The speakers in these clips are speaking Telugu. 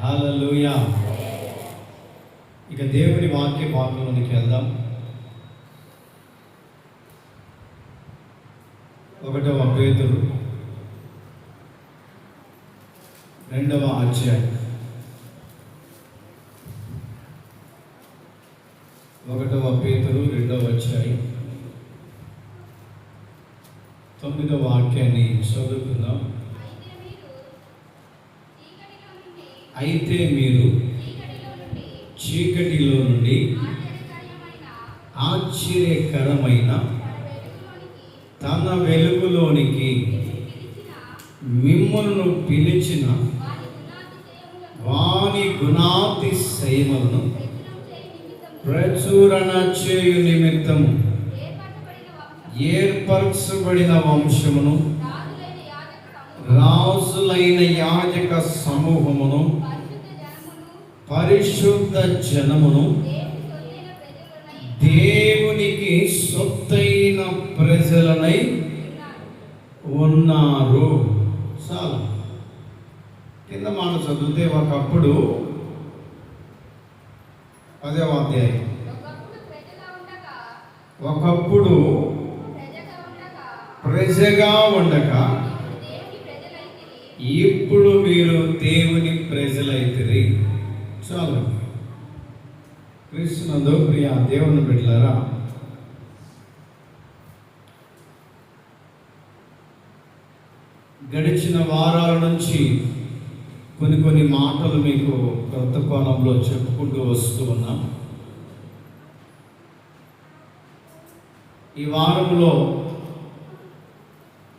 హల్లెలూయా. ఇక దేవుని వాక్య భాగంలోనికి వెళ్దాం. 1వ పేతురు 2వ అధ్యాయం 1వ పేతురు 2వ అధ్యాయం 9వ వాక్యాన్ని చదువుకుందాం. అయితే మీరు చీకటిలో నుండి ఆశ్చర్యకరమైన తన వెలుగులోనికి మిమ్ములను పిలిచిన వాని గుణాతిశయములను ప్రచురణ చేయు నిమిత్తము ఏర్పరచబడిన వంశమును, రాజులైన యాజక సమూహమును, పరిశుద్ధ జనమును, దేవునికి సొత్తైన ప్రజలనై ఉన్నారు. చాలు. కింద మాట చదివితే ఒకప్పుడు 10వ అధ్యాయం, ఒకప్పుడు ప్రజగా ఉండక ఇప్పుడు మీరు దేవుని ప్రజలైతిరి. చాలు. క్రీస్తునందు ప్రియ దేవుని బిడ్డలారా, గడిచిన వారాల నుంచి కొన్ని మాటలు మీకు కొత్త కోణంలో చెప్పుకుంటూ వస్తూ ఉన్నాం. ఈ వారంలో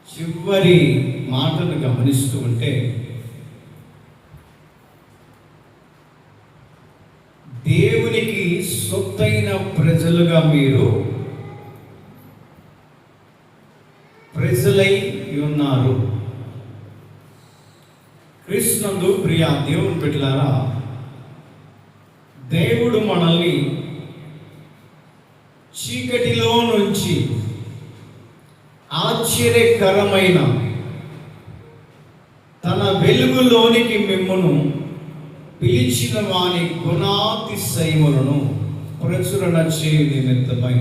చివరి మాటను గమనిస్తూ ఉంటే, దేవునికి సొత్తైన ప్రజలుగా మీరు ప్రజలై ఉన్నారు. క్రీస్తునందు ప్రియ దేవుని బిడ్డలారా, దేవుడు మనల్ని చీకటిలో నుంచి ఆశ్చర్యకరమైన తన వెలుగులోనికి మిమ్మును పిలిచిన వాని గుణాతిశయములను ప్రచురణ చేయు నిమిత్తమై.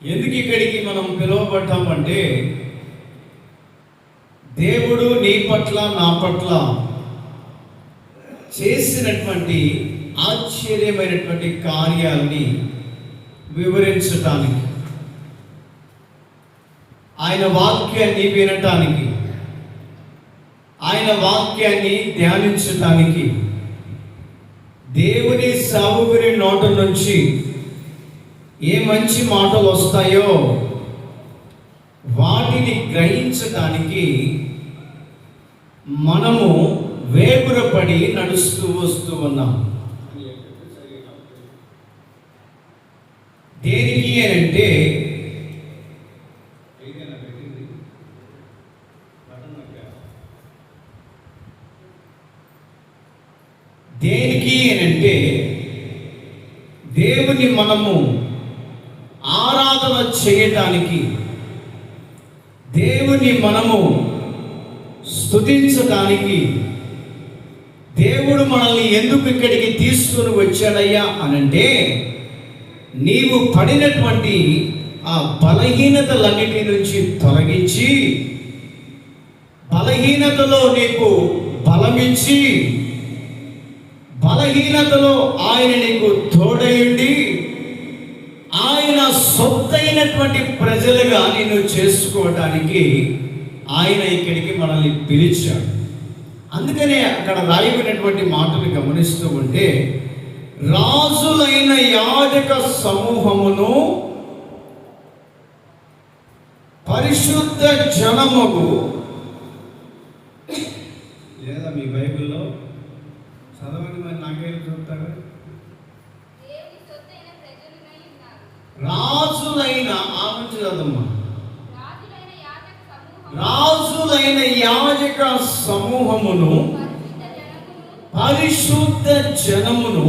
ఎందుకు ఇక్కడికి మనం పిలువబడ్డామంటే, దేవుడు నీ పట్ల నా పట్ల చేసినటువంటి ఆశ్చర్యమైనటువంటి కార్యాలని వివరించటానికి, ఆయన వాక్యాన్ని వినటానికి, ఆయన వాక్యాన్ని ధ్యానించటానికి, దేవుని సేవకుని నోట నుంచి ఏ మంచి మాటలు వస్తాయో వాటిని గ్రహించటానికి మనము వేగురపడి నడుస్తూ వస్తూ ఉన్నాం. దేనికి అంటే, దేనికి అంటే దేవుని మనము ఆరాధన చేయటానికి, దేవుని మనము స్తుతించటానికి, దేవుడు మనల్ని ఎందుకు ఇక్కడికి తీసుకుని వచ్చాడయ్యా అనంటే, నీవు పడినటువంటి ఆ బలహీనతలన్నిటి నుంచి తొలగించి, బలహీనతలో నీకు బలమిచ్చి, బలహీనతలో ఆయన నీకు తోడయుండి, ఆయన సొత్తైనటువంటి ప్రజలుగా నిన్ను చేసుకోవటానికి ఆయన ఇక్కడికి మనల్ని పిలిచాడు. అందుకనే అక్కడ రాయబడినటువంటి మాటలు గమనిస్తూ ఉంటే, రాజులైన యాజక సమూహమును, పరిశుద్ధ జనముకు. లేదా మీ బైబిల్లో చదవండి, మరి నాకేం చూస్తాడు. రాజులైన ఆలోచన చదమ్మా. రాజులైన యాజక సమూహమును, పరిశుద్ధ జనమును,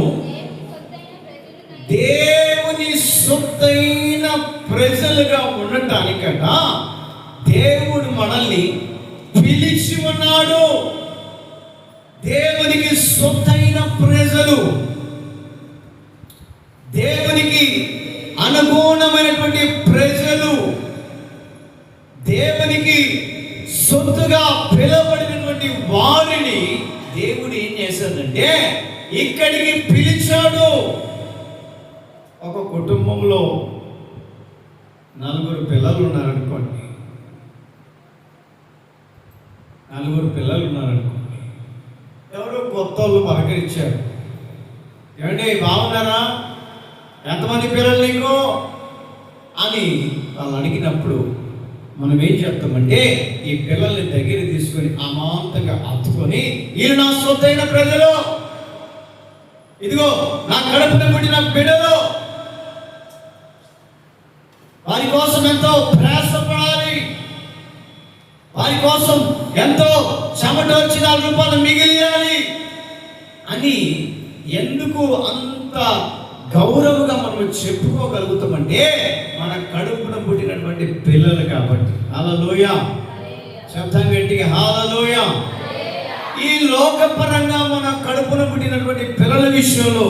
దేవుని సొత్తైన ప్రజలుగా ఉండటానికట దేవుడు మనల్ని పిలిచి ఉన్నాడు. సొత్తైన ప్రజలు, దేవునికి అనుగుణమైనటువంటి ప్రజలు, దేవునికి సొత్తుగా పిలువబడినటువంటి వారిని దేవుడు ఏం చేశాడంటే ఇక్కడికి పిలిచాడు. ఒక కుటుంబంలో 4 పిల్లలు ఉన్నారనుకోండి, 4 పిల్లలు ఉన్నారనుకోండి. ఎవరో కొత్త వాళ్ళు పలకరించారు, ఏమండి బాగున్నారా, ఎంతమంది పిల్లలు నీకు అని వాళ్ళు అడిగినప్పుడు మనం ఏం చెప్తామంటే ఈ పిల్లల్ని దగ్గర తీసుకొని అమాంతంగా హత్తుకొని, వీళ్ళు నా సొత్తైన ప్రజలు, ఇదిగో నా కడుపున పుట్టిన బిడ్డలు, వారి కోసం ఎంతో ప్రయాసపడాలి, వారి కోసం ఎంతో చెమట వచ్చి 4 రూపాయలు మిగిలియాలి అని ఎందుకు అంత గౌరవంగా మనం చెప్పుకోగలుగుతామంటే మన కడుపున పుట్టినటువంటి పిల్లలు కాబట్టి. హల్లెలూయా, శబ్దం గట్టిగా హల్లెలూయా. ఈ లోకపరంగా మన కడుపున పుట్టినటువంటి పిల్లల విషయంలో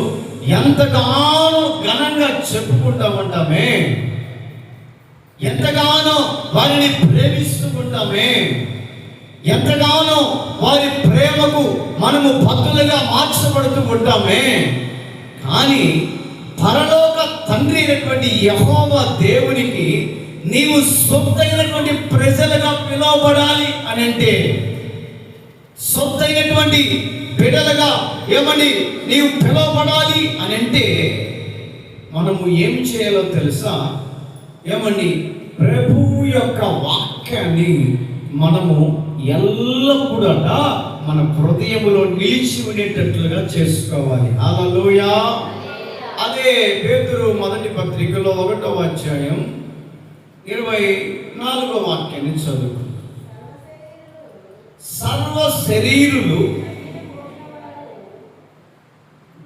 ఎంతగానో ఘనంగా చెప్పుకుంటా ఉంటామే, ఎంతగానో వారిని ప్రేమిస్తూ ఉంటామే, ఎంతగానో వారి ప్రేమకు మనము భక్తులుగా మార్చబడుతూ ఉంటామే. కానీ పరలోక తండ్రి అయినటువంటి యెహోవా దేవునికి నీవు సొత్తైనటువంటి ప్రజలుగా పిలువబడాలి అని అంటే, సొత్తైనటువంటి బిడ్డలుగా ఏమని నీవు పిలువబడాలి అని అంటే మనము ఏం చేయాలో తెలుసా? ఏమండి, ప్రభు యొక్క వాక్యాన్ని మనము ఎల్లప్పుడూ మన హృదయములో నిలిచి ఉండేటట్లుగా చేసుకోవాలి. హల్లెలూయా. అదే పేతురు మొదటి పత్రికలో 1వ అధ్యాయం 24వ వాక్యాన్ని చదువు. సర్వ శరీరులు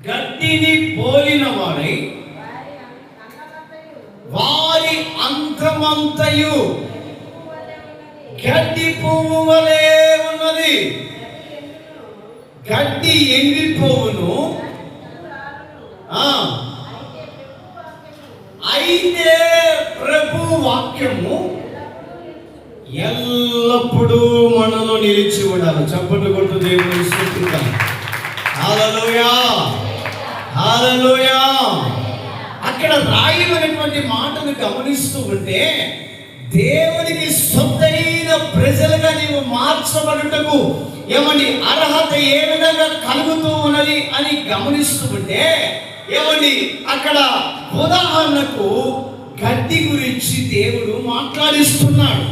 గడ్డిని పోలిన వారై వారి అంతమంతయు గడ్డి పువ్వు వలె ఉన్నది. గడ్డి ఎండిపోవును, అయితే ప్రభు వాక్యము ఎల్లప్పుడూ మనలో నిలిచి ఉండాలి. చప్పట్లు కొట్టు దేవుని స్తుతిద్దాం. హల్లెలూయా, హల్లెలూయా. అక్కడ రాయబడినటువంటి మాటను గమనిస్తూ ఉంటే దేవునికి సొత్తైన ప్రజలుగా నీవు మార్చబడుటకు ఏమని అర్హత ఏ విధంగా కలుగుతూ ఉన్నది అని గమనిస్తూ ఉంటే ఏమని అక్కడ ఉదాహరణకు గడ్డి గురించి దేవుడు మాట్లాడిస్తున్నాడు.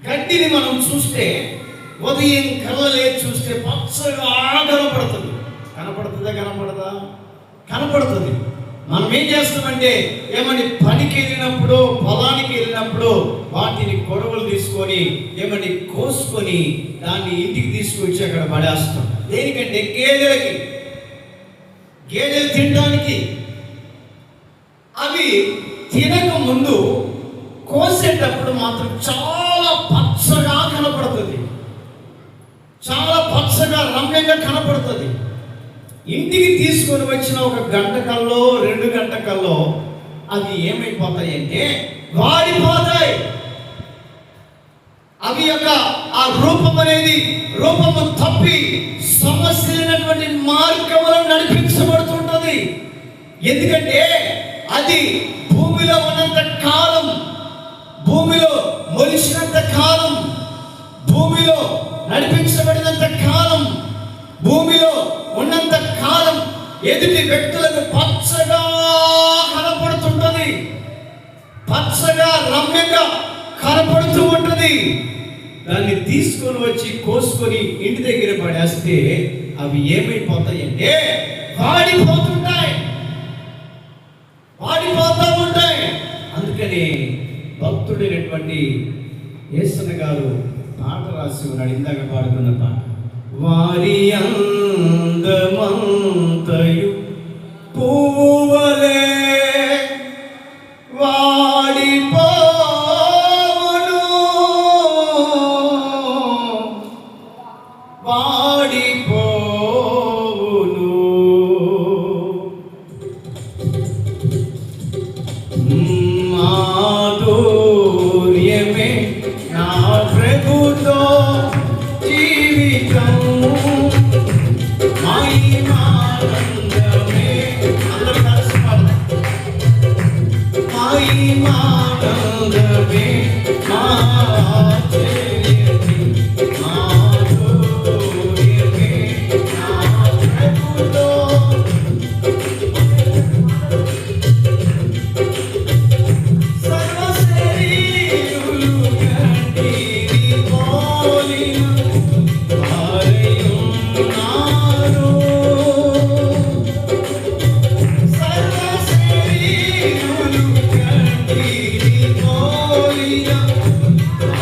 గడ్డిని మనం చూస్తే ఉదయం కళ్ళలే చూస్తే పచ్చగా కనపడుతుంది. కనపడుతుందా? కనపడదా? కనపడుతుంది. మనం ఏం చేస్తామంటే ఏమని పనికి వెళ్ళినప్పుడు, పొలానికి వెళ్ళినప్పుడు వాటిని కొడవలు తీసుకొని ఏమని కోసుకొని దాన్ని ఇంటికి తీసుకొచ్చి అక్కడ పడేస్తాం. దేనికంటే గేదెలకి, గేదెలు తినడానికి. అవి తినక ముందు కోసేటప్పుడు మాత్రం చాలా పచ్చగా కనపడుతుంది, చాలా పచ్చగా రమ్యంగా కనపడుతుంది. ఇంటికి తీసుకొని వచ్చిన 1 గంట కల్లో 2 గంట కల్లో అవి ఏమైపోతాయి అంటే వాడిపోతాయి. అవి యొక్క ఆ రూపం అనేది రూపము తప్పి సమస్యలైనటువంటి మార్గంలో నడిపించబడుతుంటుంది. ఎందుకంటే అది భూమిలో ఉన్నంత కాలం, భూమిలో మొలిచినంత కాలం, భూమిలో నడిపించబడినంత కాలం, భూమిలో ఉన్నంత కాలం ఎదుటి వ్యక్తులకు పచ్చగా కనపడుతుంటది, పచ్చగా రమ్యంగా కనపడుతూ ఉంటుంది. దాన్ని తీసుకొని వచ్చి కోసుకొని ఇంటి దగ్గర పడేస్తే అవి ఏమైపోతాయి అంటే వాడిపోతుంటాయి, వాడిపోతూ ఉంటాయి. అందుకని భక్తుడైనటువంటి యేసన్న గారు పాట రాసి ఉన్నాడు, ఇందాక పాడుకున్న పాట. వారి అందమంతయు పువ్వువలె వాడిపోవును, వాడిపోవును. జీవితం మహిమానందమే. అందరూ కలిసి పాడదాం. మహిమానందమే మా ఆశ్చర్యమే, మా ఆశ్చర్యమే, నా ప్రభులో. సర్వశరీరులు కంటిని పోలిన వారయున్నారు. సర్వశరీరులు కంటిని పోలిన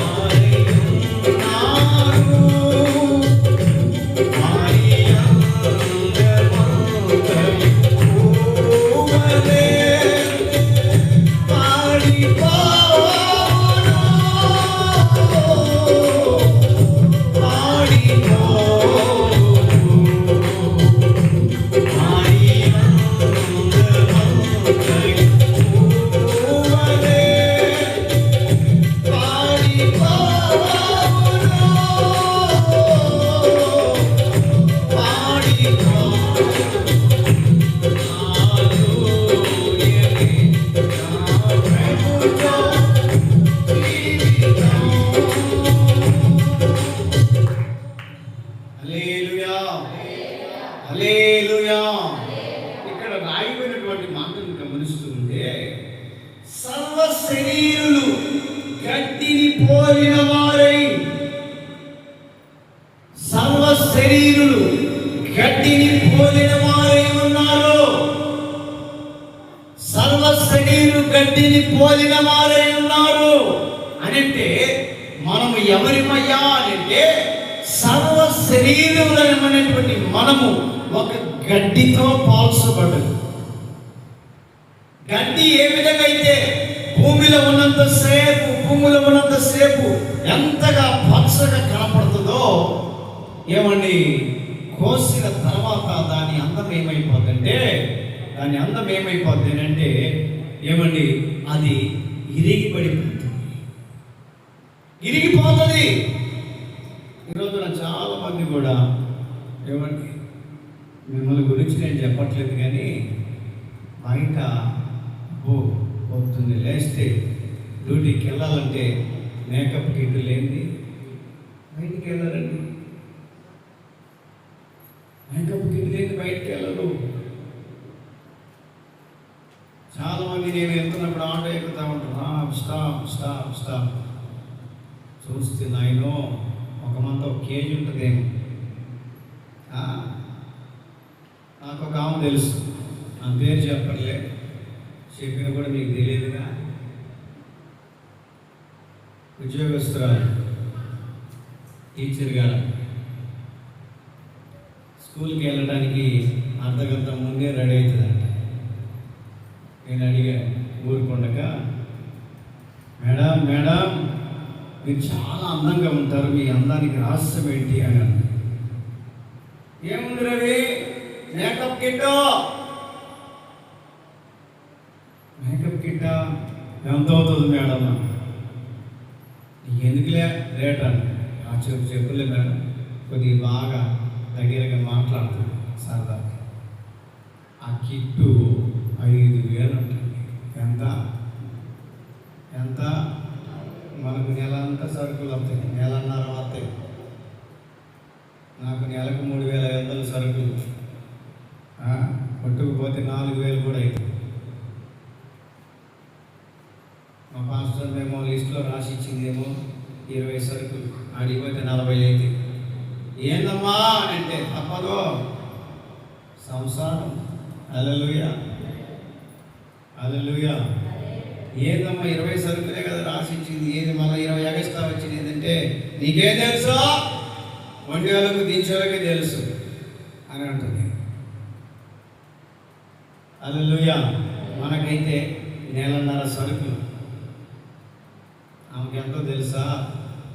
వారయున్నారు. మాయందమంతయు పూవలే పాడిపోవును, పాడిపోవును. మాయందమంతయు పూవలే పాడిపోవును, హల్లెలూయా, హల్లెలూయా. ఇక్కడ రాయబడినటువంటి మాటను గమనిస్తుంటే సర్వ శరీరులు గడ్డిని పోలిన వారై, సర్వ శరీరులు గడ్డిని పోలిన వారై ఉన్నారు. సర్వ శరీరు గడ్డిని పోలిన వారై ఉన్నారు అనంటే మనము ఎవరిమయ్యా అనంటే సర్వ శరీరములైనటువంటి మనము ఒక గడ్డితో పోల్చబడ్డది. గడ్డి ఏ విధంగా అయితే భూమిలో ఉన్నంతసేపు ఎంతగా పచ్చగా కనపడుతుందో, ఏమండి, కోసిన తర్వాత దాని అందం ఏమైపోతుందంటే ఏమండి, అది ఇరిగిపోతుంది. ఈరోజున చాలా మంది కూడా, ఏమండి, మిమ్మల్ని గురించి నేను చెప్పట్లేదు కానీ బయట పొద్దున్నే లేస్తే డ్యూటీకి వెళ్ళాలంటే మేకప్ కిట్ లేనిది బయటికి వెళ్ళారండి. మేకప్ కిట్ లేని బయటికి వెళ్ళరు. చాలామంది నేను వెళ్తున్నప్పుడు ఆటో ఎక్కుతా ఉంటాను, స్టాప్ చూస్తే నాయనో ఒక కేజీ ఉంటుందేమో. నాకు ఒక ఆమె తెలుసు, నా పేరు చెప్పట్లే, చెప్పిన కూడా మీకు తెలియదుగా. ఉద్యోగస్తురాలు, టీచర్ గారు, స్కూల్కి వెళ్ళడానికి అర్ధగంట ముందే రెడీ అవుతుందంట. నేను అడిగాను ఊరుకుండగా, మేడం మీరు చాలా అందంగా ఉంటారు, మీ అందానికి రహస్యం ఏంటి అని అన్న. ఏముంది రవి, మేకప్ కిట్ ఎంత అవుతుంది మేడం? ఎందుకులే రేట్ అన్న. చెప్పులే మేడం, కొద్దిగా బాగా దగ్గరగా మాట్లాడుతుంది సరదా. ఆ కిట్టు 5,000 ఉంటుంది. ఎంత మనకు నెల అంతా సరుకులు వస్తాయి, నెలన్నర వస్తాయి. నాకు నెలకు 3,500 సరుకులు, కొట్టుకుపోతే 4,000 కూడా అవుతాయి. మా పాస్టర్ మేము లిస్టులో రాసి ఇచ్చిందేమో 20 సరుకులు, అడిగిపోతే 40 అవుతాయి. ఏందమ్మా అని అంటే తప్పదు, సంసారం. హల్లెలూయా. ఏందమ్మా 20 సరుకులే కదా రాసిచ్చింది, ఏది మళ్ళీ 20 ఎగస్ట్రా వచ్చింది ఏంటంటే నీకేం తెలుసు, వండి వాళ్ళకు దించేవాళ్ళకే తెలుసు అని అంటుంది. హల్లెలూయా. మనకైతే నెలన్నర సరుకులు, ఆమెకి ఎంతో తెలుసా,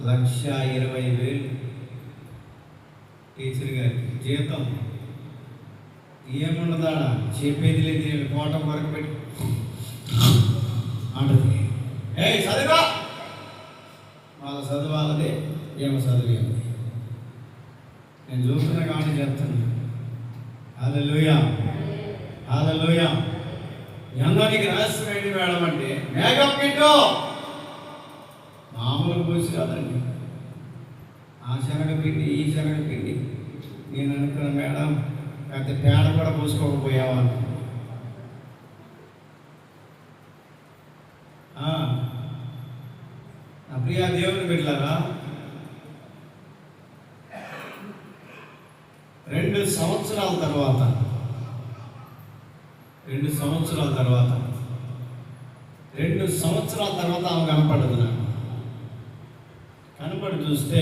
1,20,000 టీచర్ గారికి జీతం. ఏముండదా, చెప్పేది లేదు, కోట వరకు పెట్టి అంటుంది. చదువుగా వాళ్ళ చదువు వాళ్ళదే, ఏమో చదువు ఏమి. నేను చూస్తున్నా కానీ చెప్తున్నా. హల్లెలూయా, హల్లెలూయా. ఎందానికి రహస్యం ఏంటి మేడం అంటే మేకప్ కిట్ మామూలు పూసి కాదండి. ఆ శనగపిండి ఈ శనగపిండి. నేను అనుకున్న మేడం పెద్ద పేడ కూడా పూసుకోకపోయావాను. నా ప్రియా దేవుని బిడ్డలారా, 2 సంవత్సరాల తర్వాత 2 సంవత్సరాల తర్వాత ఆమె కనపడదు. నాకు కనపడి చూస్తే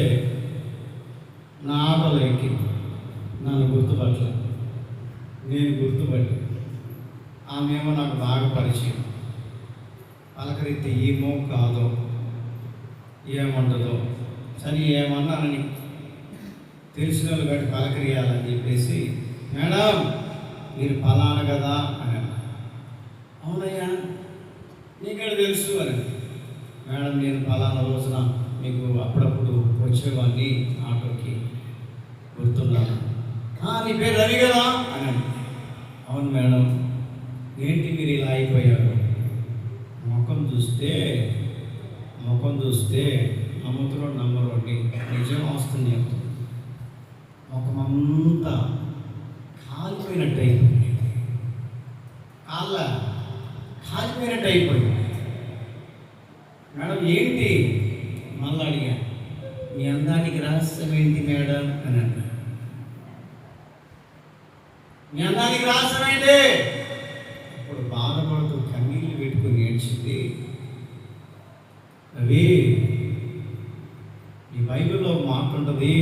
నా ఆటలో ఎక్కి నన్ను గుర్తుపట్టలేదు. నేను గుర్తుపట్టి ఆమెమో నాకు బాగా పరిచయం. పలకరిస్తే ఏమో కాదో ఏమంటుందో సరే ఏమన్నానని తెలిసిన వాళ్ళు బట్టి పలకరియాలని చెప్పేసి, మేడం మీరు ఫలానా కదా అని. అవునయ్యా నీకెక్కడ తెలుసు అని. మేడం నేను ఫలానా రోజున మీకు అప్పుడప్పుడు వచ్చేవాడిని ఆటోకి, గుర్తున్నాను. నీ పేరు రవి కదా అని. అవును మేడం. ఏంటి మీరు ఇలా అయిపోయారు? ముఖం చూస్తే నమ్ముతున్న నంబర్ 1 నిజం వస్తుంది. ముఖం అంతా కాలిపోయినట్టు అయిపోయింది. కాలిపోయినట్టు అయిపోయింది. మేడం ఏంటి? మళ్ళీ అడిగా, మీ అందానికి రహస్యం ఏంటి మేడం అని అన్నా. మీ అందానికి రహస్యం ఏంటి? అప్పుడు బాధపడుతూ కన్నీళ్ళు పెట్టుకుని ఏడ్చింది. అవి ఈ బైబిల్లో మాట ఉంటుంది,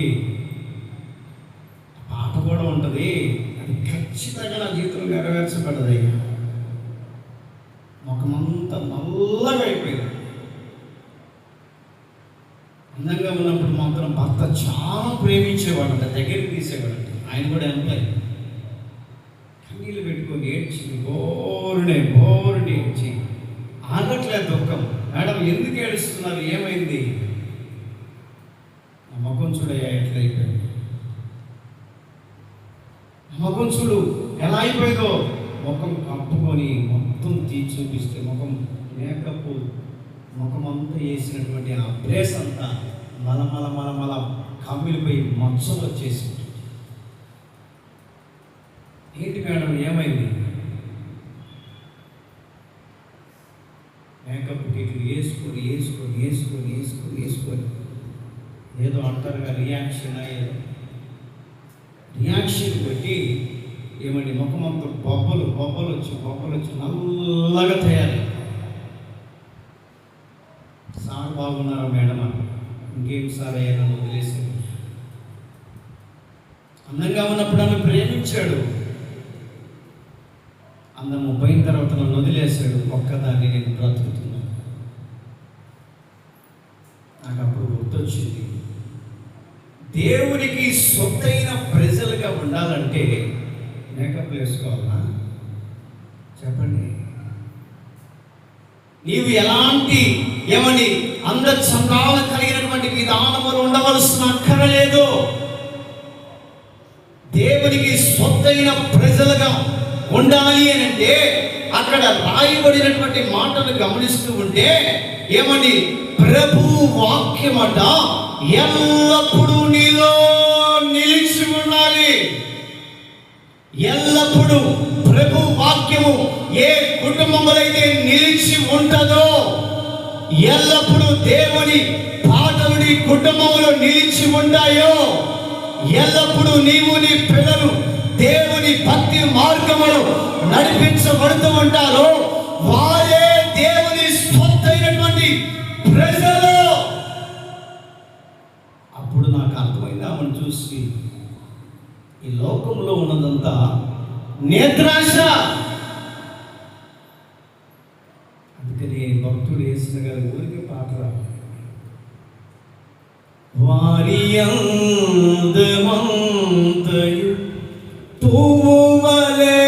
పాట కూడా ఉంటుంది, అది ఖచ్చితంగా నా జీవితంలో నెరవేర్చబడ్డదయ్యా. ముఖమంతా నల్లగా అయిపోయింది. అందంగా ఉన్నప్పుడు మాత్రం భర్త చాలా ప్రేమించేవాడంట, దగ్గరికి తీసేవాడంట. ఆయన కూడా ఎంప్లాయ్. కన్నీళ్ళు పెట్టుకొని ఏడ్చింది, బోరునే ఏడ్చి. ఆగట్లేదు దుఃఖం. మేడం ఎందుకు ఏడుస్తున్నారు? ఏమైంది? ఆ ముఖం చూడయ్యా ఎట్లా అయిపోయింది. ఆ ముఖం చూడు ఎలా అయిపోయిందో. ముఖం కప్పుకొని మొత్తం తీసి చూపిస్తే ముఖం మేకప్ ముఖం అంతా వేసినటువంటి ఆ బ్రేస్ అంతా మల కమ్మిలిపోయి మచ్చలు వచ్చేసి. ఏంటి మేడం ఏమైంది? మేకప్ కిట్లు వేసుకొని ఏదో అంటారుగా రియాక్షన్ పెట్టి ఏమండి ముఖం అంతా బొబ్బలు వచ్చి నల్లగా తయారు. సార్ బాగున్నారా మేడం అని. ఇంకేం సార్ అయ్యా నన్ను వదిలేసాడు. అందంగా ఉన్నప్పుడు నన్ను ప్రేమించాడు. అందము పోయిన తర్వాత నన్ను వదిలేశాడు. ఒక్కదాన్ని నేను బ్రతుకుతున్నాను. నాకు అప్పుడు గుర్తొచ్చింది, దేవునికి సొత్తైన ప్రజలుగా ఉండాలంటే మేకప్ వేసుకోవాలా? చెప్పండి. నీవు ఎలాంటి అందచందాలు కలిగినటువంటి విధానములు ఉండవలసిన అక్కరలేదు. దేవునికి సొత్తైన ప్రజలుగా ఉండాలి అని అంటే అక్కడ రాయబడినటువంటి మాటలు గమనిస్తూ ఉంటే ప్రభు వాక్యమట ఎల్లప్పుడూ నీలో నిలిచి ఉండాలి. ఎల్లప్పుడూ ప్రభు వాక్యము ఏ కుటుంబములైతే నిలిచి ఉంటుందో, ఎల్లప్పుడూ దేవుని పాటలు నీ కుటుంబంలో నిలిచి ఉంటాయో, ఎల్లప్పుడూ నీవు నీ పిల్లలు దేవుని భక్తి మార్గములు నడిపించబడుతూ ఉంటారో వారే దేవుని సొత్తైనటువంటి ప్రజలు. అప్పుడు నాకు అర్థమైంది, ఆమెను చూసి ఈ లోకంలో ఉన్నదంతా నేత్రాశ. అందుకని భక్తుడు యేసు గారు ఊరికి పాట వారి అందమంతయు పువ్వువలే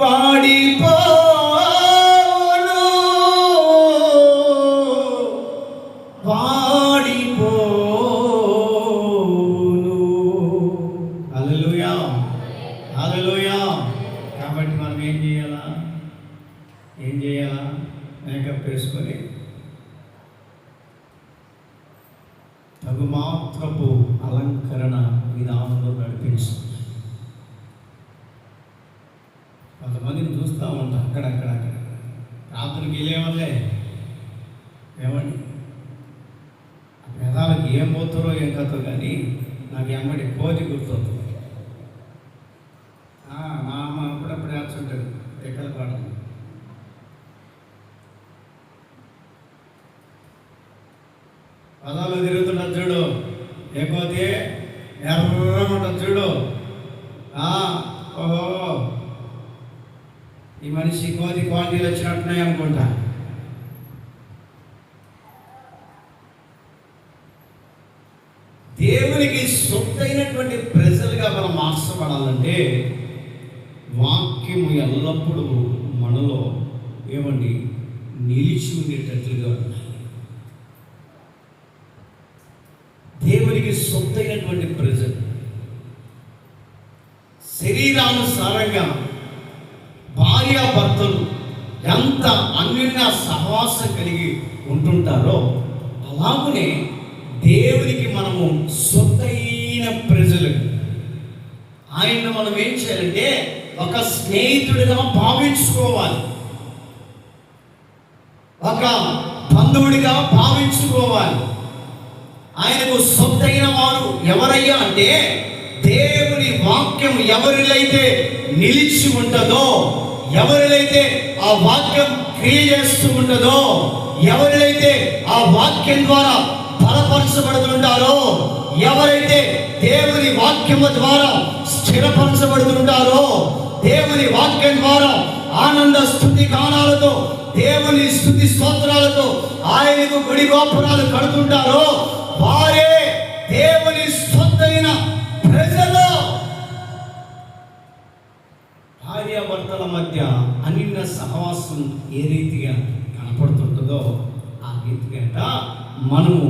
వాడిపోను వాడిపోను తిరుగుతూ ఉంటాం అక్కడక్కడ. రాత్రికి వెళ్ళేవాళ్ళే ఏమండి పెదాలకు ఏం పోతారో ఏం కథో కానీ నాకు ఎమ్మడి కోతి గుర్తవుతుంది. మా అమ్మ అప్పుడప్పుడు వేస్తుంటారు ఎక్కడ పాడడం. పదాలు తిరుగుతుంటారు చూడు, ఏ కోతి ఎర్రమంటుంది చూడు. ఓహో ఈ మనిషి కోతి క్వాలిటీలు వచ్చినట్టున్నాయి అనుకుంటా. దేవునికి సొత్తైనటువంటి ప్రజలుగా మనం మార్చబడాలంటే వాక్యము ఎల్లప్పుడూ మనలో ఏమండి నిలిచి ఉండేటట్లుగా ఉండాలి. దేవునికి సొత్తైనటువంటి ప్రజలు శరీరానుసారంగా భార్యాభర్తలు ఎంత అన్యోన్య సహవాసం కలిగి ఉంటుంటారో అలాగనే దేవునికి మనము సొత్తైన ప్రజలు. ఆయన్ని మనం ఏం చేయాలంటే ఒక స్నేహితుడిగా భావించుకోవాలి, ఒక బంధువుడిగా భావించుకోవాలి. ఆయనకు సొత్తైన వారు ఎవరయ్యా అంటే దేవుని వాక్యం ఎవరిలైతే నిలిచి ఉంటుందో, ఎవరిలైతే ఆ వాక్యం క్రియ చేస్తూ ఉంటుందో, ఎవరిలైతే ఆ వాక్యం ద్వారా బలపరచబడుతుంటారో, ఎవరైతే దేవుని వాక్యము ద్వారా స్థిరపరచబడుతుంటారో, దేవుని వాక్యం ద్వారా ఆనంద స్తుతి గానాలతో దేవుని స్తుతి స్తోత్రాలతో ఆయనకు గుడి గోపురాలు కడుతుంటారో వారే దేవుని సొత్తైన ప్రజలు. భార్యాభర్తల మధ్య అన్యోన్య సహవాసం ఏ రీతిగా కనపడుతుంటుందో ఆ రీతిగా మనము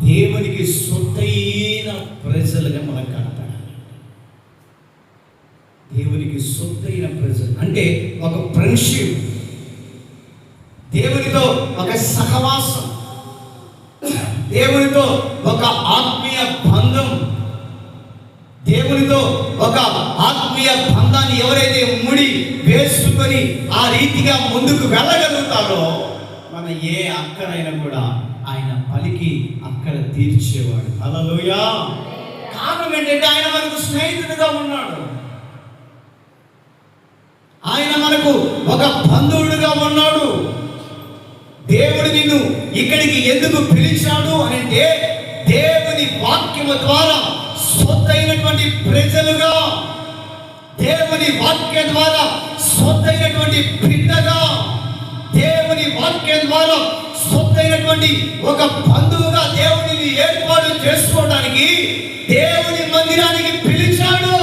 దేవునికి సొత్తైన ప్రజలుగా మనకు కనపడాలి. దేవునికి సొత్తైన ప్రజలు అంటే ఒక ఫ్రెండ్షిప్, దేవునితో ఒక సహవాసం, దేవునితో ఒక ఆత్మీయ బంధం, దేవునితో ఒక ఆత్మీయ బంధాన్ని ఎవరైతే ముడి వేసుకొని ఆ రీతిగా ముందుకు వెళ్ళగలుగుతారో మన ఏ అక్కరైనా కూడా ఆయన పలికి అక్కడ తీర్చేవాడు. హల్లెలూయా. కారణం ఏంటంటే ఆయన మనకు స్నేహితుడిగా ఉన్నాడు, ఆయన మనకు ఒక బంధువుడిగా ఉన్నాడు. దేవుడు నిన్ను ఇక్కడికి ఎందుకు పిలిచాడు అని అంటే దేవుని వాక్యము ద్వారా సొత్తైనటువంటి ప్రజలుగా, దేవుని వాక్యం ద్వారా సొత్తైనటువంటి బిడ్డగా, దేవుని వాక్యం ద్వారా సొత్తైనటువంటి ఒక బంధువుగా దేవుడిని ఏర్పాటు చేసుకోవడానికి దేవుని మందిరానికి పిలిచాడు.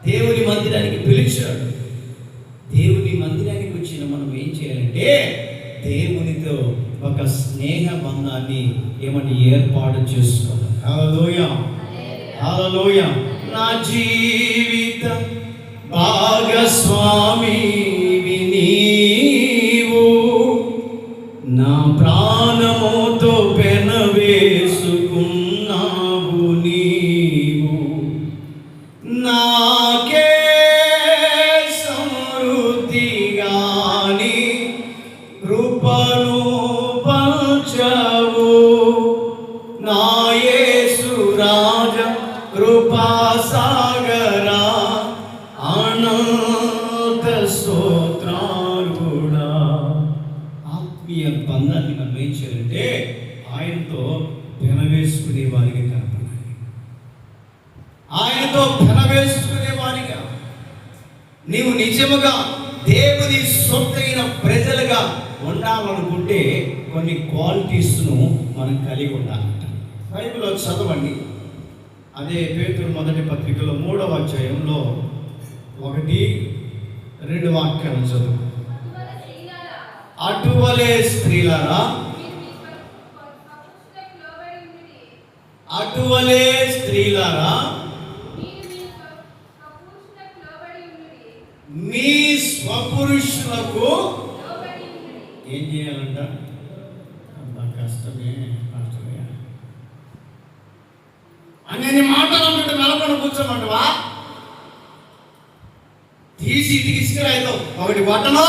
దేవుని మందిరానికి పిలిచాడు. దేవుని మందిరానికి వచ్చిన మనం ఏం చేయాలంటే దేవునితో ఒక స్నేహ బంధాన్ని ఏమని ఏర్పాటు చేసుకోవాలి. హల్లెలూయా, హల్లెలూయా. నా జీవిత భాగస్వామి నీవు, నా ప్రాణముతో పెనవేసుకున్నావు నీవు, నాకే సమృద్ధిగాని కృపను పంచవు, నా యేసు రాజ కృపాసాగరా అనంత స్తోత్రాలుడా. ఆత్మీయ బంధాన్ని మనం ఏం చేయాలంటే ఆయనతో పెనవేసుకునే వారిగా కనపడాలి, ఆయనతో పెనవేసుకునే వారిగా. నీవు నిజముగా దేవుని సొత్తైన ప్రజలుగా ఉండాలనుకుంటే కొన్ని క్వాలిటీస్ను మనం కలిగి ఉండాలంట. బైబిల్లో చదవండి, అదే పేతురు మొదటి పత్రికలో 3వ అధ్యాయంలో 1-2 వాక్యాలు చదువు. అటువలే స్త్రీలారా, అటువలే స్త్రీలారా మీ స్వపురుషులకు ఏం చేయాలంట? కష్టమే అన్ని మాటలు అంటే మెలకొని కూర్చోమంటవా? తీసి ఇటుకి ఇసుకరాయితో ఒకటి కొట్టను,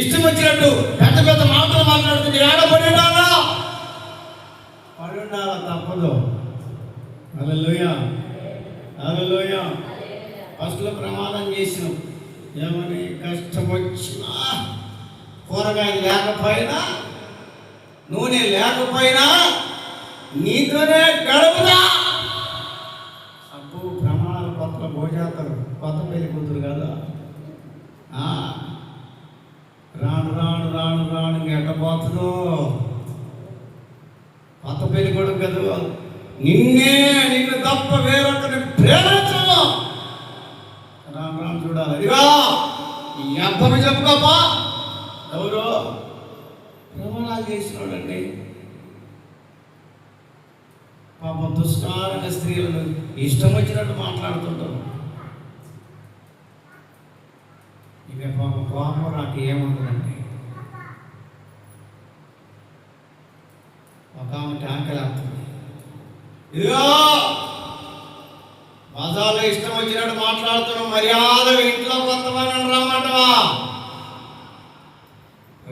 ఇష్టం వచ్చినట్టు పెద్ద పెద్ద మాటలు మాట్లాడుతుంది. పడి ఉండాలా, తప్పదు. హల్లెలూయా, హల్లెలూయా. ఫస్ట్లో ప్రమాదం చేసినాం, ఏమని? కష్టం వచ్చినా, కూరగాయలు లేకపోయినా, నూనె లేకపోయినా నీతోనే గడుపుదా. అప్పు ప్రమాణాలు కొత్తలో భోజాతరు, కొత్త పెళ్లి కూతురు కదా. రాను రాను రాను రాను ఎట్టబోతుందో. కొత్త పెళ్లి కొడుకు కదా, నిన్ను తప్ప వేరొకరిని ప్రేమించను. రాను రాను చూడాలి. ఇదిగా ఎంతకు చెప్పుకోపా, ఎవరు ప్రమాణాలు చేసినోడండి. పాప దుష్కారక స్త్రీలను ఇష్టం వచ్చినట్టు మాట్లాడుతుంటారు. ఇక పాప కోపం నాకు ఏముంటుందండి, ఒక ఆమె ట్యాంకర్ ఆడుతుంది. ఇదిగో బజార్లో ఇష్టం వచ్చినట్టు మాట్లాడుతున్నాం, మర్యాద ఇంట్లో కొంతమంది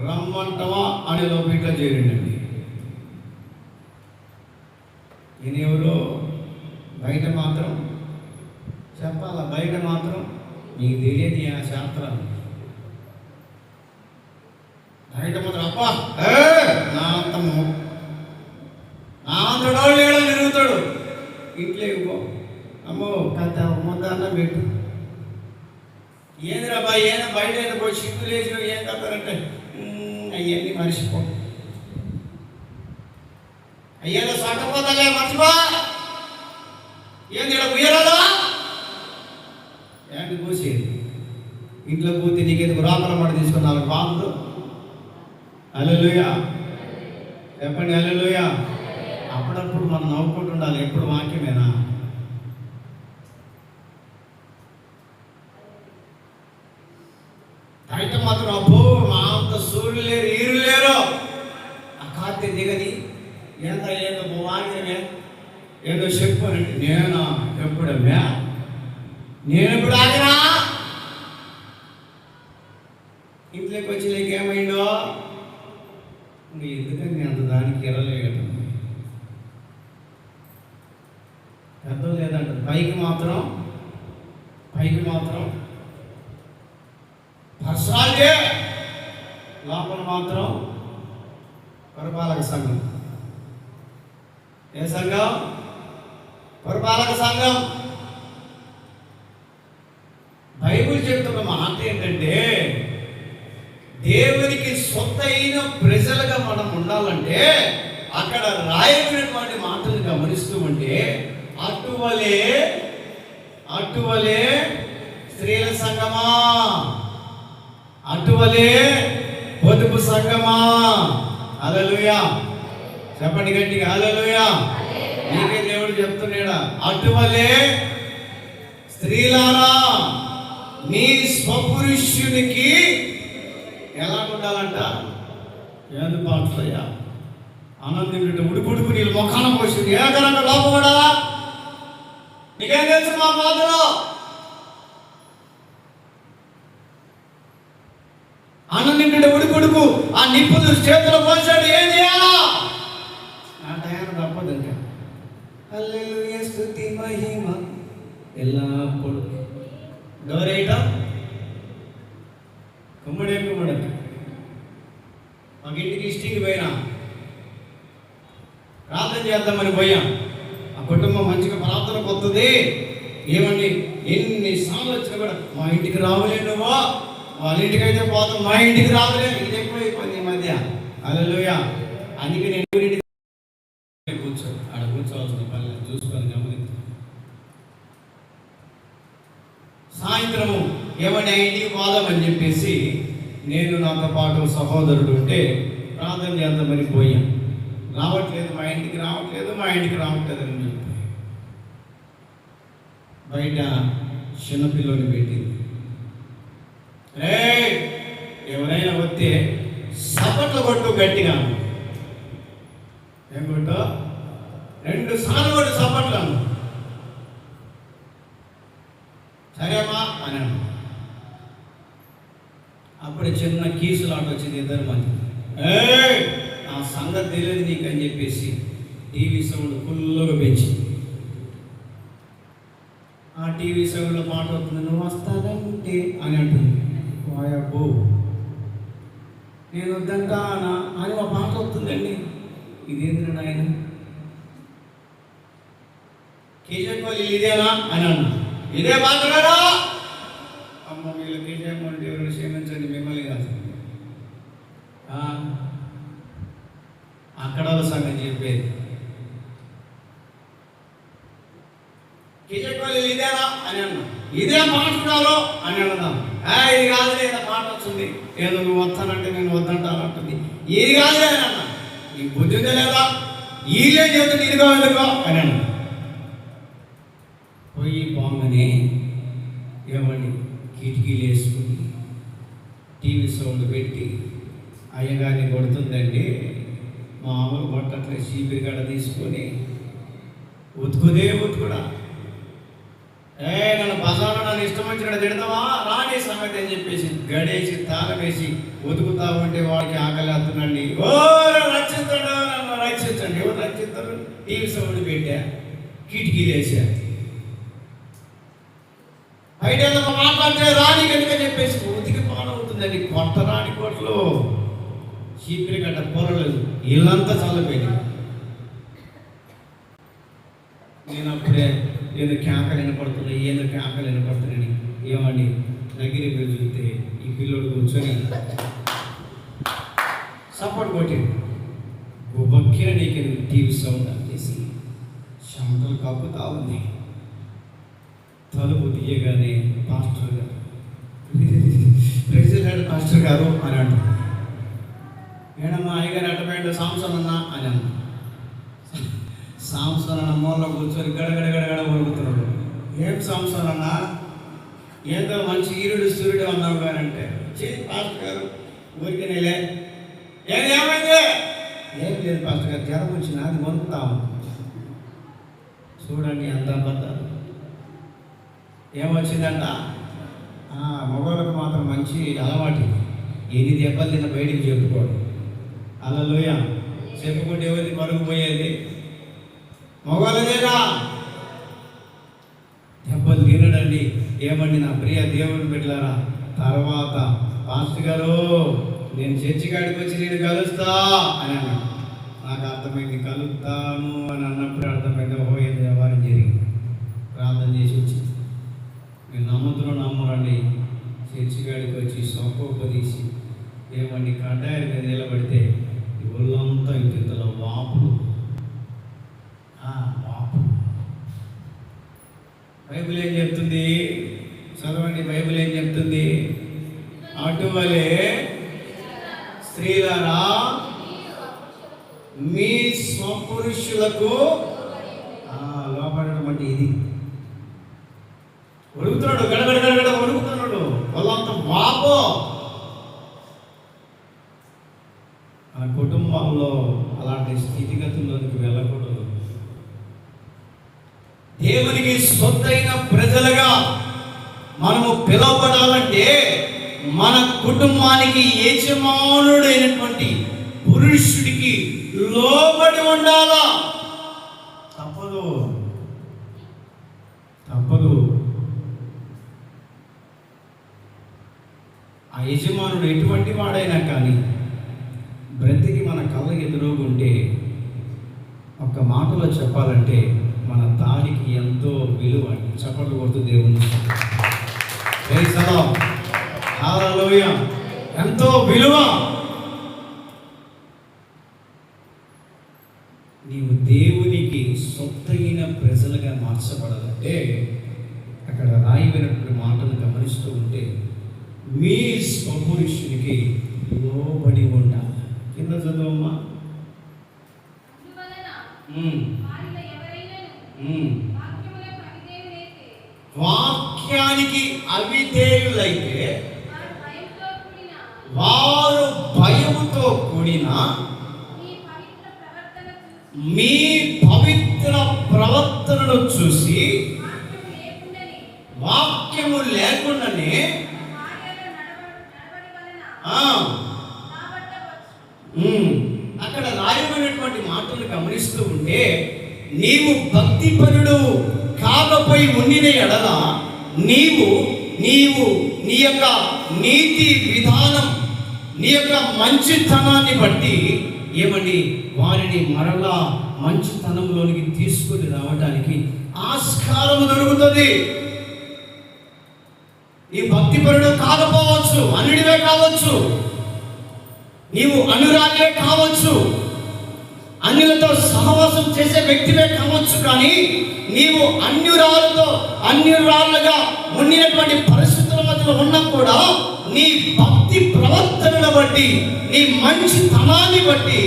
రమ్మంటవా అని లోపల చేరిండండి. ఈయన ఎవరో బయట మాత్రం చెప్పాలా, బయట మాత్రం నీకు తెలియదు ఆ శాస్త్రాలు. బయట మాత్రం అప్పా నా అంతము నా అంతడో లేడో తిరుగుతాడు. ఇంట్లోకి పో, అమ్మో కథ మొదన్న పెట్టు. ఏందిరా బాయ్, ఏదో బయట ఏదో పోయి సిగ్గు లేచి ఏం కథరంటే అయ్యన్ని మర్చిపో, అయ్యేదో సట్టపోతలే మర్చిపో. ఏంది ఇక్కడ ఉయ్యరాదా ఏంటి కూసేది? ఇంట్లో కూర్చి నీకెందుకు రాకల మాట తీసుకుని 4 బాగుంది. హల్లెలూయా, చెప్పండి హల్లెలూయా. అప్పుడప్పుడు మనం నవ్వుకుంటుండాలి, ఎప్పుడు వాక్యమేనా? బయట మాత్రం అబ్బో మా అంత సూర్యులు లేరు, ఈరు లేరు. ఆ కార్తె దిగని ఏదో వాక్యమే ఏదో చెప్పు. నేనా ఎప్పుడమ్మా, నేను ఎప్పుడు ఆగినా? ఇంట్లోకి వచ్చి నీకేమైందో, ఎందుకని అంత దానికి ఎరలేయడం అర్థం లేదంట. పైకి మాత్రం పర్సనాలిటీ, లోపల మాత్రం పరిపాలక సంఘం. ఏ సంఘం? పరిపాలక సంఘం. బైబిల్ చెప్తున్న మాట ఏంటంటే, దేవునికి సొంత అయిన ప్రజలుగా మనం ఉండాలంటే అక్కడ రాయబడినటువంటి మాటలు గమనిస్తూ ఉంటే అటువలే స్త్రీల సంఘమా, అటువలే పొదుపు సంఘమా. హల్లెలూయా, చెప్పండి గట్టిగా హల్లెలూయా. నీకే దేవుడు చెప్తున్నాడా, అటువలే స్త్రీలారా నీ స్వపురుషునికి ఎలా ఉండాలంట? ఏది పాటలయ్యా, ఆనందించుంటే ఉడుకుడుకు నీళ్ళు మొఖాన పోసింది ఏ కనుక లోపడాలా? నీకేం తెలుసు మా బాధలో? ఆనందించుంటే ఉడుకుడుకు ఆ నిప్పులు చేతులు పోసాడు, ఏం చేయాలా? ఆ టైం తప్పదు. ఇంకా హల్లెలూయా స్తుతి మహిమ ఎల్లప్పుడు డోరేయటం కుమ్మడే మాకు ఇంటికి ఇష్టికి పోయినా ప్రార్థన చేద్దామని పోయాం. ఆ కుటుంబం మంచిగా ప్రార్థన కొత్తది. ఏమండి ఎన్నిసార్లు వచ్చినా కూడా మా ఇంటికి రావలే, నువ్వు వాళ్ళ ఇంటికి అయితే పోతాం, మా ఇంటికి రావలే. ఇది ఎక్కువైపోయింది ఈ మధ్య. హల్లెలూయా. అందుకే నేను ఆడ కూర్చోవాల్సిన పని చూసుకొని గమనించు. సాయంత్రము ఏమని ఇంటికి పోదామని చెప్పేసి నేను నాతో పాటు సహోదరుడు ఉంటే ప్రార్థన చేద్దామని పోయాం. రావట్లేదు, మా ఇంటికి రావట్లేదు అని చెప్పి బయట చిన్నపిల్లని పెట్టింది. ఎవరైనా వస్తే సపట్లు కొట్టు గట్టిగా. ఏం కొట్టు? 2 సార్లు కొట్టు సపట్లు. చిన్న కీసులాట వచ్చింది ఇద్దరు మంది. నా సంగతి తెలియదు నీకు అని చెప్పేసి టీవీ సౌండ్ ఫుల్గా పెంచి ఆ టీవీ సౌండ్లో మాట అవుతుంది, నువ్వు వస్తానంటే అని అంటుంది. వాయబ్బో నేను వద్దంటానా అని ఒక మాట వస్తుందండి. ఇదేంద్ర నాయన కేజీఎఫ్ ఇదేనా అని అన్నా. ఇదే మాట్లాడా అమ్మ వీళ్ళు కేజీఎఫ్ దేవుడు క్షమించండి మిమ్మల్ని కాదు, అక్కడ సంగతి చెప్పేది. కేజీఎఫ్ ఇదేనా అని అన్నా. ఇదే మాట్లాడాలో అని అన్నదాం. ఇది కాదు లేదా మాట వచ్చింది, ఏదో నువ్వు వస్తానంటే నేను వద్దంటాను అంటుంది. ఇది కాదు అని అన్నా. నీకు బుద్ధి ఉందా లేదా, ఈలే చెప్తే ఇదిగో ఎందుకో అని అన్నా. పోయి బాగుందని ఏమండి కిటికీలు వేసుకుని టీవీ సౌండ్ పెట్టి అయ్యగారిని కొడుతుందండి, మామూలు కొట్టట్లే చీపిరి గడ తీసుకొని ఉతుకుదే ఉతుకుడా, నన్ను బజార్లో నన్ను ఇష్టం వచ్చినట్టు తిడతావా రాని సంగతి అని చెప్పేసి గడేసి తాళం వేసి ఉతుకుతా ఉంటే వాడికి ఆకలి వస్తుందండి. ఓ రక్షించండి, నన్ను రక్షించండి. ఎవరు రక్షిస్తారు? టీవీ సౌండ్ పెట్టా, కిటికీలు వేసా, బయట మాట్లాడితే రాని కనుక చెప్పేసి ఉతికి పాలవుతుందండి. కొత్త రాని కోట్లు చీపిరి గడ్డ పొరలేదు, ఇల్లంతా చల్లపోయింది. నేను అప్పుడే ఏదో కేకలు వినపడుతున్నాయి, ఏదో కేకలు వినపడుతున్నాయి. ఏమండి దగ్గరికి వెళ్ళి చూస్తే ఈ పిల్లోడు కూర్చొని సపోర్ట్ కొట్టాడు. గుబక్కిన నీకు టీవీ సౌండ్ చేసి చెమటలు కప్పుతా ఉంది. తలుపు తీయగానే పాస్టర్ గారు ప్రెసిడెంట్ పాస్టర్ గారు అని అంటారు. మేడమ్మ అయ్యగారు అట్టబెట్టు సాంసన్ అన్నా అని అన్నా. సాంసన్ అన్న మూలలో కూర్చొని గడగడ గడగడ వణుకుతున్నాడు. ఏం సాంసన్ అన్నా, ఏదో మంచి ఈరుడు సూర్యుడు అన్నావు కానీ అంటే పాస్టర్ గారు ఊరికి నేలే ఏమైంది, ఏం లేదు పాస్టర్ గారు జ్వరం వచ్చిన అది వణుకుతాము. చూడండి ఎంత అబద్ధాలు. ఏమొచ్చిందంట, మగవాళ్ళకు మాత్రం మంచి అలవాటు, ఎన్ని దెబ్బలు తిన్న బయటికి చెప్పుకోవడం. హల్లెలూయా. చెప్పుకుంటే ఎవరిది పరుగు పోయేది? మగవాళ్ళదేగా. దెబ్బలు తినడండి. ఏమండి నా ప్రియ దేవుని బిడ్డలారా, తర్వాత పాస్టర్ గారు నేను చర్చి కాడికి వచ్చి నేను కలుస్తా అని అన్నాడు. నాకు అర్థమైంది, కలుస్తాను అని అన్నప్పుడు అర్థమైంది, ఓహో ఏది వ్యవహారం జరిగింది. ప్రార్థన చేసి వచ్చి మీరు నమ్మురండి, చర్చి కాడికి వచ్చి సొంకోపదీసి ఏమండి కడ్డాయి మీద నిలబడితే ఒళ్ళంతా ఇంతలో వాపులు. బైబిల్ ఏం చెప్తుంది? చదవండి, బైబిల్ ఏం చెప్తుంది? అటువలే స్త్రీలారా మీ స్వపురుషులకు లోపడడం అంటే ఇది. ఒడుగుతున్నాడు, గడగడ గడగడ ఒడుగుతున్నాడు, వాళ్ళంతా వాపో. మన కుటుంబంలో అలాంటి స్థితిగతుల్లోకి వెళ్ళకూడదు. దేవునికి సొత్తైన ప్రజలుగా మనము పిలువబడాలంటే మన కుటుంబానికి యజమానుడైనటువంటి పురుషుడికి లోబడి ఉండాలా. తప్పదు. ఆ యజమానుడు ఎటువంటి వాడైనా కానీ బ్రతికి మన కళ్ళ ఎదురుగుంటే ఒక్క మాటలో చెప్పాలంటే మన తాడికి ఎంతో విలువ. చప్పట్లు కొడుతూ దేవుని హల్లెలూయా, ఎంతో విలువ. నీవు దేవునికి సొత్తైన ప్రజలుగా మార్చబడాలంటే అక్కడ రాయబడినటువంటి మాటను గమనిస్తూ ఉంటే మీ స్వపురుషునికి లోబడి ఉండాలి. కింద చదువమ్మా. వాక్యానికి అవిధేయులైతే వారు భయముతో కూడిన మీ పవిత్ర ప్రవర్తనను చూసి వాక్యము లేకుండానే చూసుకుంటే, నీవు భక్తిపరుడు కాకపోయి ఉండిన ఎడల నీవు నీ యొక్క నీతి విధానం, నీ యొక్క మంచితనాన్ని బట్టి ఏమండి వారిని మరలా మంచితనంలోనికి తీసుకుని రావడానికి ఆస్కారం దొరుకుతుంది. నీ భక్తిపరుడు కాకపోవచ్చు, అన్యుడివే కావచ్చు, నీవు అనురాగివే కావచ్చు, అన్యులతో సహవాసం చేసే వ్యక్తివే కావచ్చు, కానీ నీవు అన్యురాలుగా ఉండినటువంటి పరిస్థితుల మధ్యలో ఉన్నా కూడా నీ భక్తి ప్రవర్తనను బట్టి, నీ మంచితనాన్ని బట్టి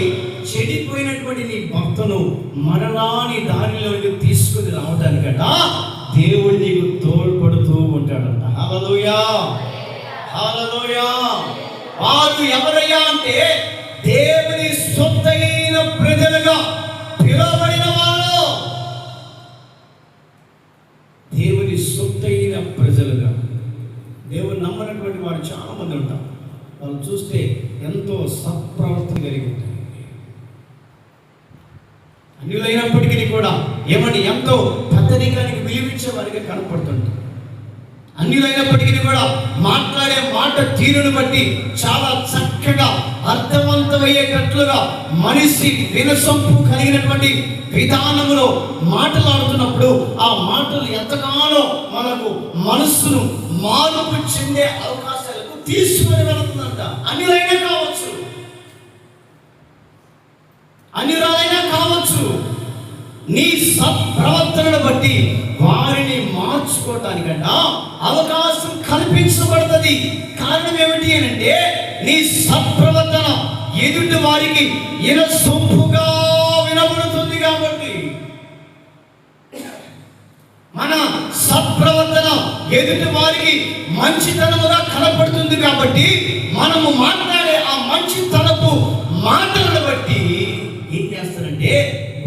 చెడిపోయినటువంటి నీ భక్తును మరలా నీ దారిలోకి తీసుకుని రావడానికట దేవుడు నీకు తోడ్పడుతూ ఉంటాడంట. హల్లెలూయా, హల్లెలూయా. వారు ఎవరయ్యా అంటే దేవుని సొత్తైన ప్రజలుగా పిలువబడిన వాళ్ళు. దేవుని సొత్తైన ప్రజలుగా. దేవుని నమ్మనటువంటి వారు చాలా మంది ఉంటారు. వాళ్ళు చూస్తే ఎంతో సత్ప్రవర్తన కలిగి ఉంటారు. అన్యులైనప్పటికీ కూడా ఏమని ఎంతో పెద్దరికానికి విలువించే వారిగా కనపడుతుంటారు. అన్యులైనప్పటికీ కూడా మాట్లాడే మాట తీరును బట్టి చాలా చక్కగా అర్థవంతమయ్యేటట్లుగా మనిషి వినసొంపు కలిగినటువంటి విధానములో మాట్లాడుతున్నప్పుడు ఆ మాటలు ఎంతగానో మనకు మనస్సును మార్పు చెందే అవకాశాలకు తీసుకుని వెళుతుందంట. అన్యులైనా కావచ్చు, అన్యురాలైనా కావచ్చు, నీ సత్ప్రవర్తనను బట్టి వారిని మార్చుకోవటానికంట అవకాశం కల్పించబడుతుంది. కారణం ఏమిటి అంటే నీ సత్ప్రవర్తన ఎదుటి వారికి వినసొంపుగా వినబడుతుంది. కాబట్టి మన సత్ప్రవర్తన ఎదుటి వారికి మంచితనముగా కనపడుతుంది. కాబట్టి మనము మాట్లాడే ఆ మంచితనపు మాటలను బట్టి ఏం చేస్తారంటే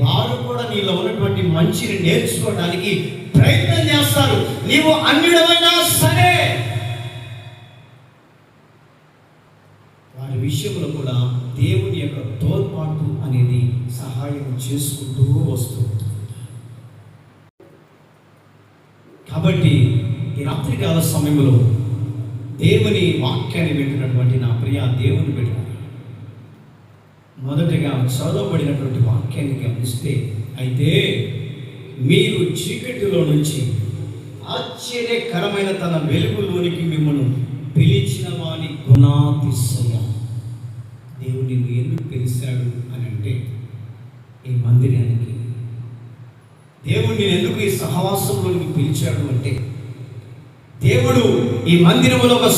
వారు కూడా నీలో ఉన్నటువంటి మంచిని నేర్చుకోవడానికి ప్రయత్నం చేస్తారు. నీవు అన్యుడమైనా సరే వారి విషయంలో కూడా దేవుని యొక్క తోడ్పాటు అనేది సహాయం చేసుకుంటూ వస్తుంది. కాబట్టి ఈ రాత్రికాల సమయంలో దేవుని వాక్యాన్ని వింటున్నటువంటి నా ప్రియ దేవుని బిడ్డ, మొదటగా చదవబడినటువంటి వాక్యాన్ని గమనిస్తే, అయితే మీరు చీకటిలో నుంచి ఆశ్చర్యకరమైన తన వెలుగులోనికి మిమ్మల్ని పిలిచిన వాని గుణాతిశయ. దేవుడు నిన్ను ఎందుకు పిలిచాడు అని అంటే ఈ మందిరానికి, దేవుడు నేను ఎందుకు ఈ సహవాసంలోనికి పిలిచాడు అంటే, దేవుడు ఈ మందిరంలో ఒక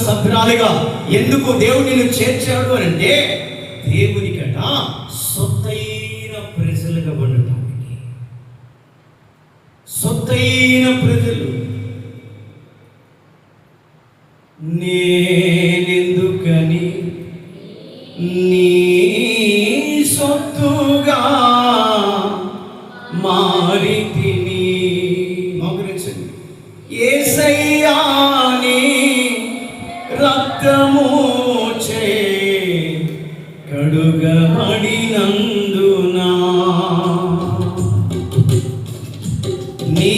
సభ్యురాలిగా ఎందుకు దేవుడు నిన్ను చేర్చాడు అని అంటే, దేవునికట సొత్తైన ప్రజలుగా ఉండటానికి. సొత్తైన ప్రజలు. నేనెందుకని నీ సొత్తుగా మారితిని. మోకరించండి. యేసయ్యా నీ రక్తము చే కడుగబడినందునా నీ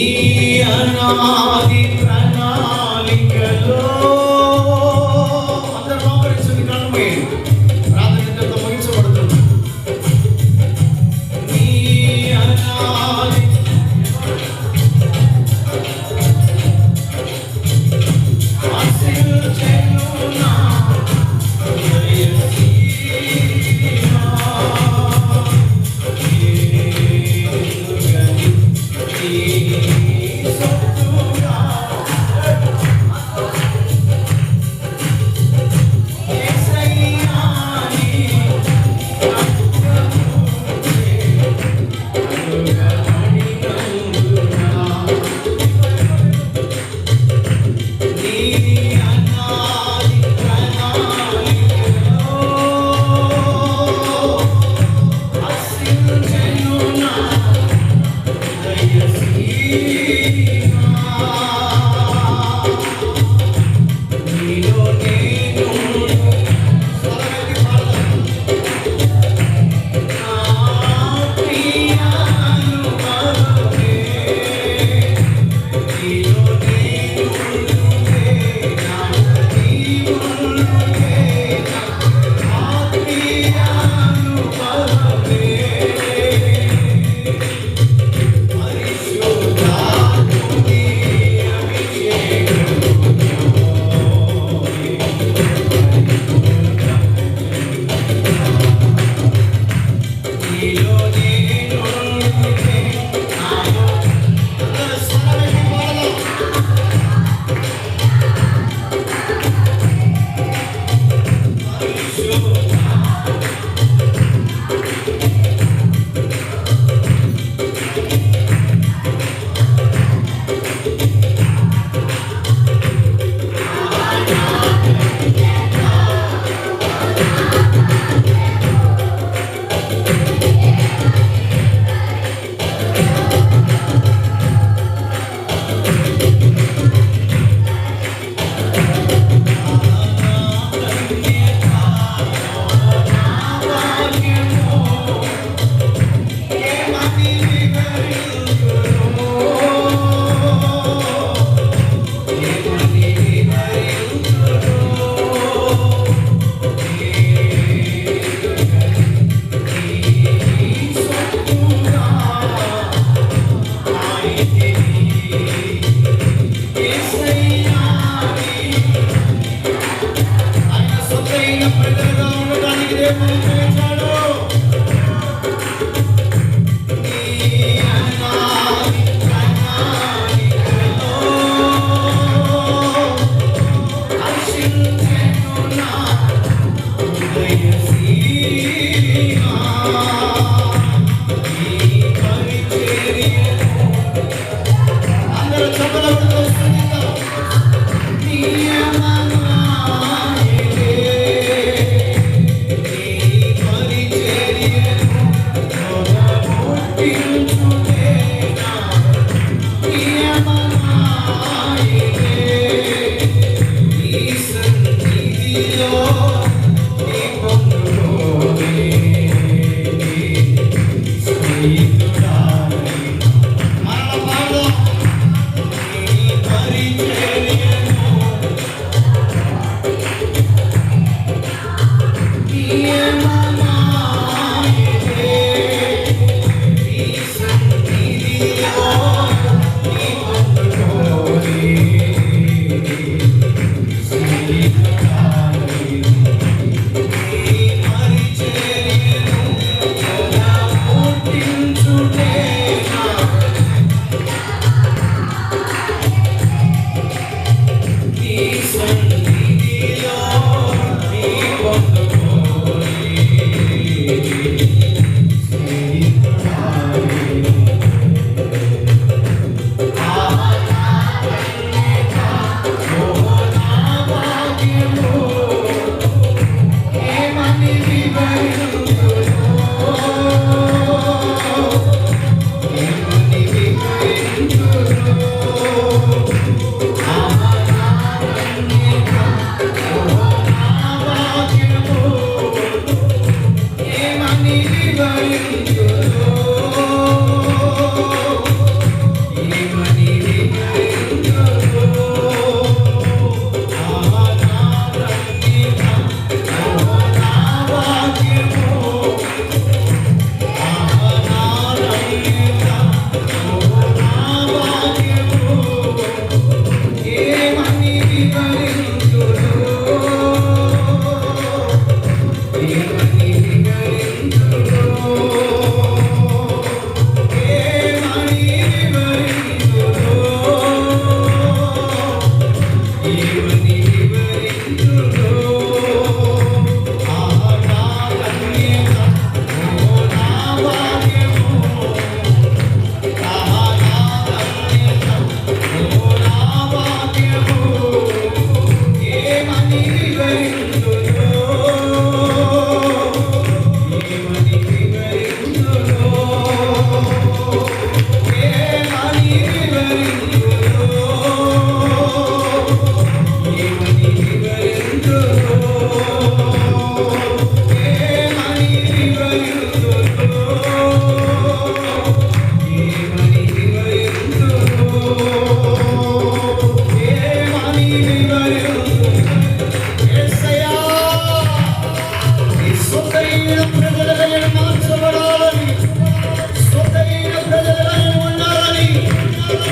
అనాది ప్రణాళికలో అందరూ మోకరించండి. కళ్ళు మూయండి. ప్రాధాన్యతతో ముగించబడుతుంది. నీ అనాది Yes.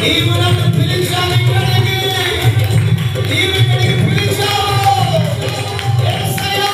నీవు నన్ను పిలిచావు ఇక్కడికి, నీవు ఇక్కడికి పిలిచావు యేసయ్యా.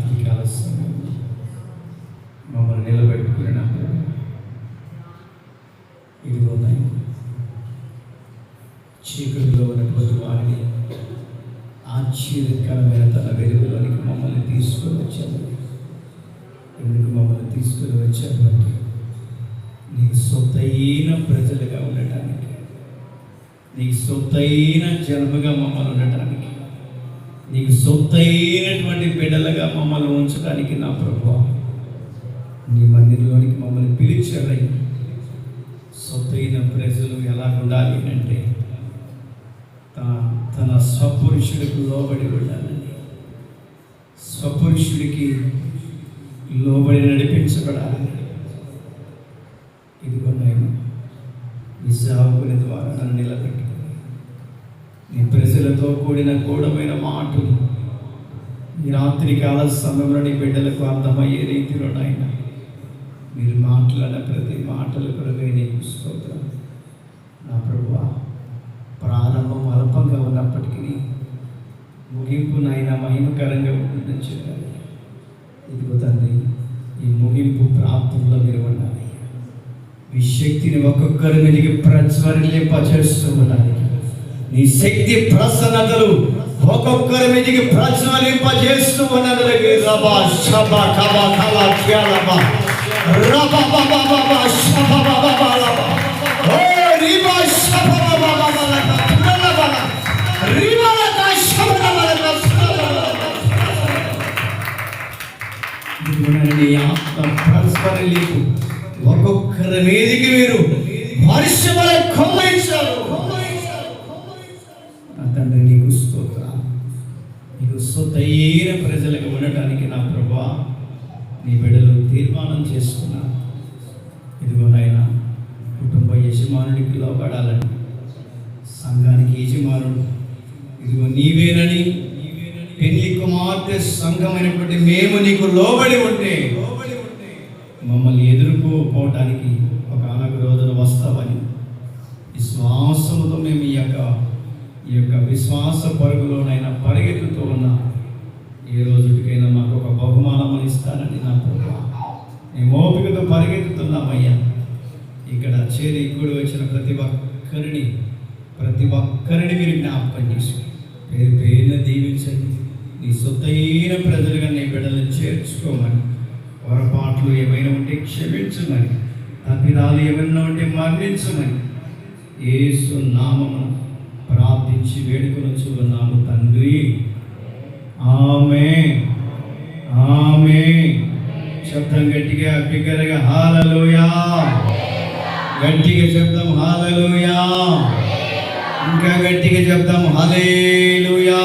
రాత్రికాల సమయంలో మమ్మల్ని నిలబెట్టుకున్నప్పుడు ఇదిగో నాయన చీకటిలో ఉన్నటువంటి వారిని ఆశ్చర్యకరమైన తన వెలుగులోనికి మమ్మల్ని తీసుకొని వచ్చారు. ఎందుకు మమ్మల్ని తీసుకొని వచ్చారు అంటే నీకు సొత్తైన ప్రజలుగా ఉండటానికి, నీకు సొత్తైన జన్మగా మమ్మల్ని ఉండటానికి, నీకు సొత్తైనటువంటి బిడ్డలుగా మమ్మల్ని ఉంచడానికి నా ప్రభువా నీ మందిరంలోనికి మమ్మల్ని పిలిచారై. సొత్తైన ప్రజలు ఎలా ఉండాలి అంటే తన స్వపురుషుడికి లోబడి ఉండాలని, స్వపురుషుడికి లోబడి నడిపించబడాలని. ఇదిగో నేను నీ సేవకుని ద్వారా నన్ను నిలబెట్టుకుని నీ ప్రజలతో కూడిన గూఢమైన మాటలు ఈ రాత్రికాల సమయంలో నీ బిడ్డలకు అర్థమయ్యే రీతిలో నాయన మీరు మాట్లాడిన ప్రతి మాటలు కొరకై నీకు స్తోత్రం. నా ప్రభువా ప్రారంభం అల్పంగా ఉన్నప్పటికీ ముగింపు నాయన మహిమకరంగా ఉంటుందని చెప్పారు. ఇదిగో తండ్రి ఈ ముగింపు ప్రాప్తంలో మీరు ఉండాలి. ఈ శక్తిని ఒక్కొక్కరి మీదకి ప్రజ్వలింపచేస్తూ ఉండాలి. నీ శక్తి ప్రసన్నతలు ఒక్కొక్కరి మీదకి ప్రజ్వలింపజేస్తూ ఉన్నది. రబా శబ కబ కల ఖ్యాలబ రబ బబ బబ శబ బబ బబ ఓ రిబా శబ బబ బబ రబ రిబా శబ బబ నీ ఆత్మ ప్రజ్వలింపు ఒక్కొక్కరి మీదకి మీరు వర్షముల కుమ్మరించారు. తండ్రి నీకు స్తోత్రం. నీకు సొత్తైన ప్రజలకు ఉండటానికి నా ప్రభువా నీ బిడ్డలు తీర్మానం చేసుకున్నారు. ఇదిగో నాయన కుటుంబ యజమానుడికి లోబడాలని, సంఘానికి యజమానుడు ఇదిగో నీవేనని, పెళ్లి కుమార్తె సంఘమైనటువంటి మేము నీకు లోబడి ఉంటే మమ్మల్ని ఎదుర్కోపోవటానికి ఒక ఆనకు రోజున వస్తామని విశ్వాసముతో మేము ఈ యొక్క విశ్వాస పరుగులోనైనా పరిగెత్తుతూ ఉన్నా. ఏ రోజుకైనా మాకు ఒక బహుమానం ఇస్తానని నా ప్రభువా మేము ఓపికతో పరిగెత్తుతున్నామయ్యా. ఇక్కడ చేరి కూడి వచ్చిన ప్రతి ఒక్కరిని మీరు జ్ఞాపకం చేసుకుని పేరు పేరున దీవించండి. నీ సొత్తైన ప్రజలుగా నీ బిడ్డలను చేర్చుకోమని, పొరపాట్లు ఏమైనా ఉంటే క్షమించమని, తప్పిదాలు ఏమైనా ఉంటే మన్నించమని యేసు నామమున ప్రార్థించి వేడుకొనుచున్నాము తండ్రి. ఆమేన్ ఆమేన్. శబ్దం గట్టిగా బిగ్గరగా హల్లెలూయా. గట్టిగా చెప్దాం హల్లెలూయా. ఇంకా గట్టిగా చెప్దాం హల్లెలూయా.